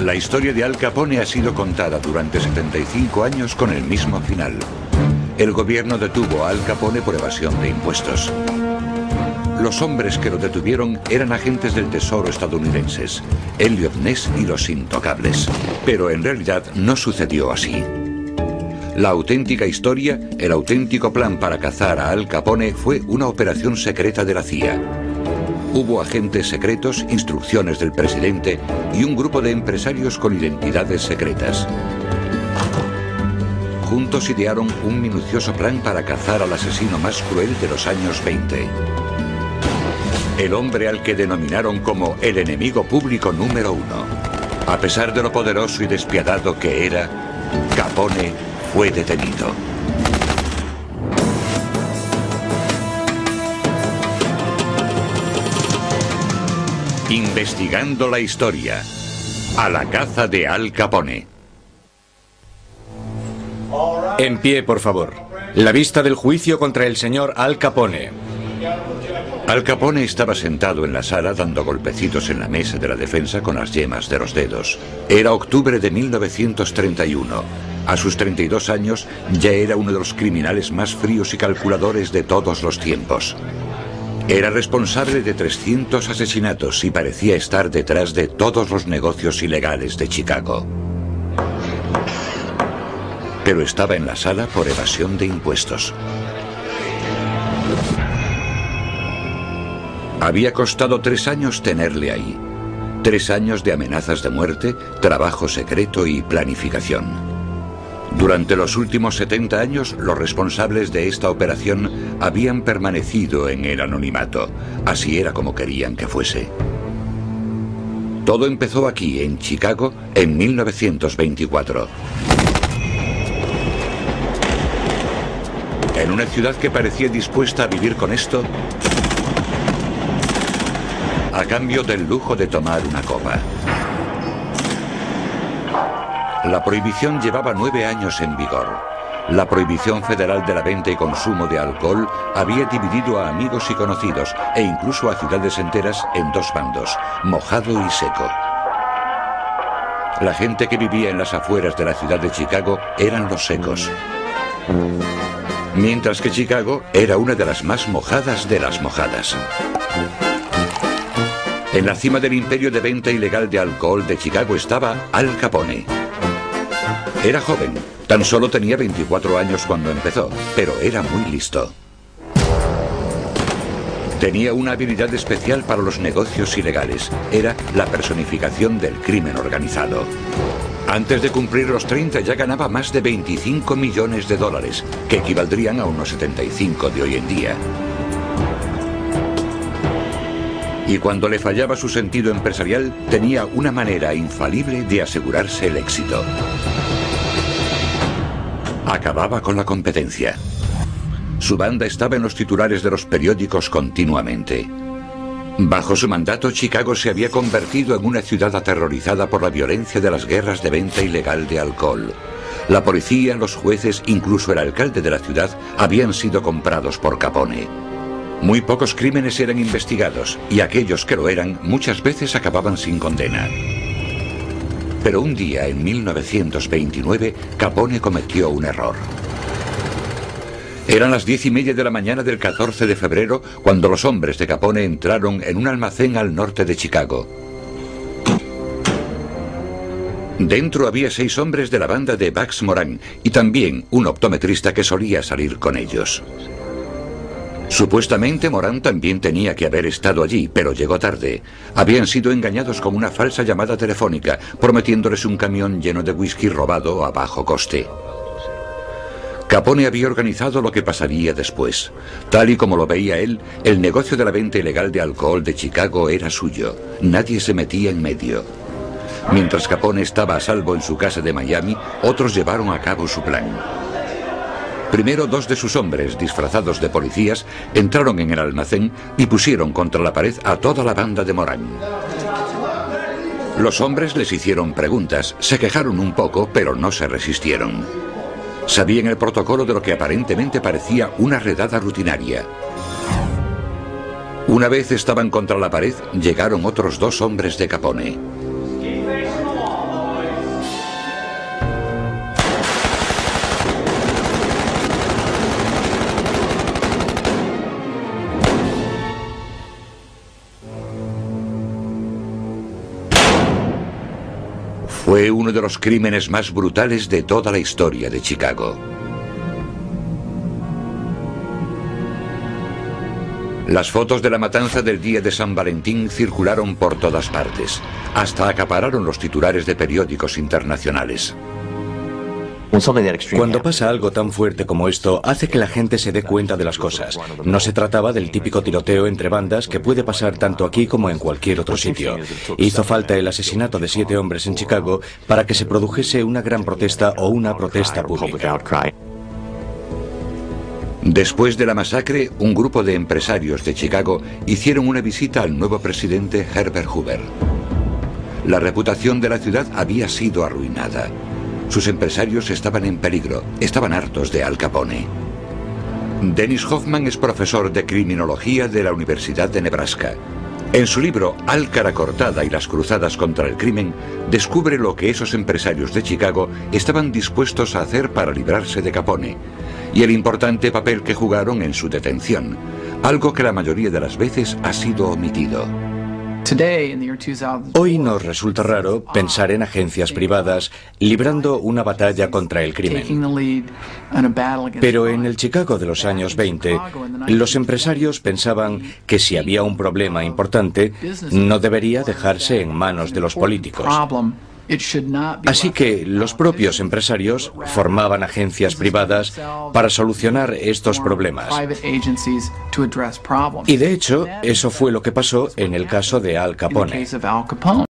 La historia de Al Capone ha sido contada durante 75 años con el mismo final. El gobierno detuvo a Al Capone por evasión de impuestos. Los hombres que lo detuvieron eran agentes del Tesoro estadounidenses, Elliot Ness y los Intocables. Pero en realidad no sucedió así. La auténtica historia, el auténtico plan para cazar a Al Capone fue una operación secreta de la CIA. Hubo agentes secretos, instrucciones del presidente y un grupo de empresarios con identidades secretas. Juntos idearon un minucioso plan para cazar al asesino más cruel de los años 20. El hombre al que denominaron como el enemigo público número 1. A pesar de lo poderoso y despiadado que era, Capone fue detenido. Investigando la historia. A la caza de Al Capone. En pie, por favor. La vista del juicio contra el señor Al Capone. Al Capone estaba sentado en la sala dando golpecitos en la mesa de la defensa con las yemas de los dedos. Era octubre de 1931. A sus 32 años ya era uno de los criminales más fríos y calculadores de todos los tiempos. Era responsable de 300 asesinatos y parecía estar detrás de todos los negocios ilegales de Chicago. Pero estaba en la sala por evasión de impuestos. Había costado 3 años tenerle ahí. 3 años de amenazas de muerte, trabajo secreto y planificación. Durante los últimos 70 años, los responsables de esta operación habían permanecido en el anonimato. Así era como querían que fuese. Todo empezó aquí, en Chicago, en 1924. En una ciudad que parecía dispuesta a vivir con esto, a cambio del lujo de tomar una copa. La prohibición llevaba 9 años en vigor. La prohibición federal de la venta y consumo de alcohol había dividido a amigos y conocidos, e incluso a ciudades enteras, en 2 bandos, mojado y seco. La gente que vivía en las afueras de la ciudad de Chicago eran los secos. Mientras que Chicago era una de las más mojadas de las mojadas. En la cima del imperio de venta ilegal de alcohol de Chicago estaba Al Capone. Era joven, tan solo tenía 24 años cuando empezó, pero era muy listo. Tenía una habilidad especial para los negocios ilegales. Era la personificación del crimen organizado. Antes de cumplir los 30 ya ganaba más de 25 millones de dólares, que equivaldrían a unos 75 de hoy en día. Y cuando le fallaba su sentido empresarial, tenía una manera infalible de asegurarse el éxito. Acababa con la competencia. Su banda estaba en los titulares de los periódicos continuamente. Bajo su mandato, Chicago se había convertido en una ciudad aterrorizada por la violencia de las guerras de venta ilegal de alcohol. La policía, los jueces, incluso el alcalde de la ciudad, habían sido comprados por Capone. Muy pocos crímenes eran investigados, y aquellos que lo eran muchas veces acababan sin condena. Pero un día, en 1929, Capone cometió un error. Eran las 10:30 de la mañana del 14 de febrero cuando los hombres de Capone entraron en un almacén al norte de Chicago. Dentro había 6 hombres de la banda de Bugs Moran y también un optometrista que solía salir con ellos. Supuestamente Moran también tenía que haber estado allí, pero llegó tarde. Habían sido engañados con una falsa llamada telefónica, prometiéndoles un camión lleno de whisky robado a bajo coste. Capone había organizado lo que pasaría después. Tal y como lo veía él, el negocio de la venta ilegal de alcohol de Chicago era suyo. Nadie se metía en medio. Mientras Capone estaba a salvo en su casa de Miami, otros llevaron a cabo su plan. Primero, 2 de sus hombres, disfrazados de policías, entraron en el almacén y pusieron contra la pared a toda la banda de Moran. Los hombres les hicieron preguntas, se quejaron un poco, pero no se resistieron. Sabían el protocolo de lo que aparentemente parecía una redada rutinaria. Una vez estaban contra la pared, llegaron otros 2 hombres de Capone. Fue uno de los crímenes más brutales de toda la historia de Chicago. Las fotos de la matanza del día de San Valentín circularon por todas partes, hasta acapararon los titulares de periódicos internacionales. Cuando pasa algo tan fuerte como esto, hace que la gente se dé cuenta de las cosas. No se trataba del típico tiroteo entre bandas que puede pasar tanto aquí como en cualquier otro sitio. Hizo falta el asesinato de 7 hombres en Chicago para que se produjese una gran protesta o una protesta pública. Después de la masacre, un grupo de empresarios de Chicago hicieron una visita al nuevo presidente Herbert Hoover. La reputación de la ciudad había sido arruinada. Sus empresarios estaban en peligro, estaban hartos de Al Capone. Dennis Hoffman es profesor de criminología de la Universidad de Nebraska. En su libro Al cara cortada y las cruzadas contra el crimen, descubre lo que esos empresarios de Chicago estaban dispuestos a hacer para librarse de Capone y el importante papel que jugaron en su detención, algo que la mayoría de las veces ha sido omitido. Hoy nos resulta raro pensar en agencias privadas librando una batalla contra el crimen. Pero en el Chicago de los años 20, los empresarios pensaban que si había un problema importante, no debería dejarse en manos de los políticos. Así que los propios empresarios formaban agencias privadas para solucionar estos problemas. Y de hecho, eso fue lo que pasó en el caso de Al Capone.